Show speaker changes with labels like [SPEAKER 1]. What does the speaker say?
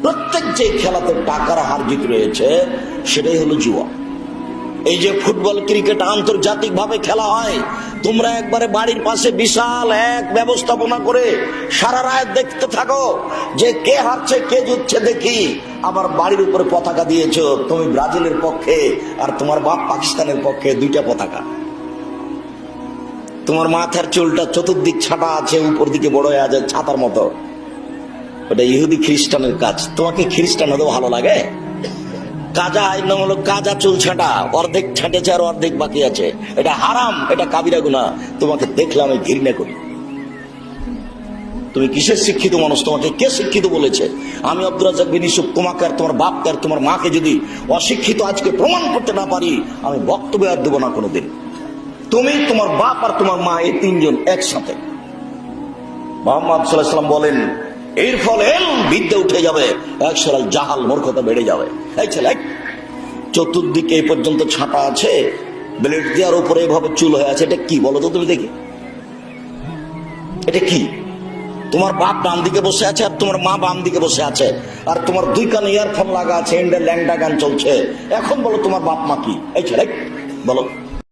[SPEAKER 1] প্রত্যেক যে খেলাতে টাকার হার জিত রয়েছে সেটাই হলো জুয়া। এই যে ফুটবল, ক্রিকেট আন্তর্জাতিক ভাবে খেলা হয়, তোমরা একবারে বাড়ির পাশে বিশাল এক ব্যবস্থাপনা করে সারা রাত দেখতে থাকো যে কে হারছে কে জিতছে দেখি। আবার বাড়ির উপরে পতাকা দিয়েছো, তুমি ব্রাজিলের পক্ষে আর তোমার বাপ পাকিস্তানের পক্ষে, দুইটা পতাকা। তোমার মাথার চুলটা চতুর্দিক ছাটা আছে, উপর দিকে বড় হয়ে আছে ছাতার মতো। ওটা ইহুদি খ্রিস্টানের কাজ। তোমাকে খ্রিস্টান হতে ভালো লাগে? কাজা আইন হলো কাজা চুল ছাটা, অর্ধেক ছাঁটেছে আর অর্ধেক বাকি আছে। এটা হারাম, এটা কাবিরা গুনাহ। তোমাকে দেখলে আমি ঘৃণা করি। তুমি কিসের শিক্ষিত মানুষ? তোমাকে কে শিক্ষিত বলেছে? আমি আব্দুর রাজ্জাক বিন ইউসুফ তোমাকে আর তোমার বাপকে আর তোমার মাকে যদি অশিক্ষিত আজকে প্রমাণ করতে না পারি, আমি বক্তব্য আর দেবো না কোনোদিন। তুমি, তোমার বাপ আর তোমার মা, এই তিনজন একসাথে। মুহাম্মদ সাল্লাল্লাহু আলাইহি ওয়াসাল্লাম বলেন এর ফলে বিদ্যা উঠে যাবে, একশাল জাহাল, মূর্খতা বেড়ে যাবে। এই ছেলে, চতুর্দিকে এই পর্যন্ত ছাটা আছে, ব্লেড দেওয়ার উপরে এভাবে চুল হয়ে আছে, এটা কি বলো তো তুমি দেখি? এটা কি? তোমার বাপ ডান দিকে বসে আছে আর তোমার মা বাম দিকে বসে আছে, আর তোমার দুই কানে ইয়ারফোন লাগা আছে, এন্ডে ল্যাংডা গান চলছে। এখন বলো তোমার বাপ মা কি? এই ছেলে বলো।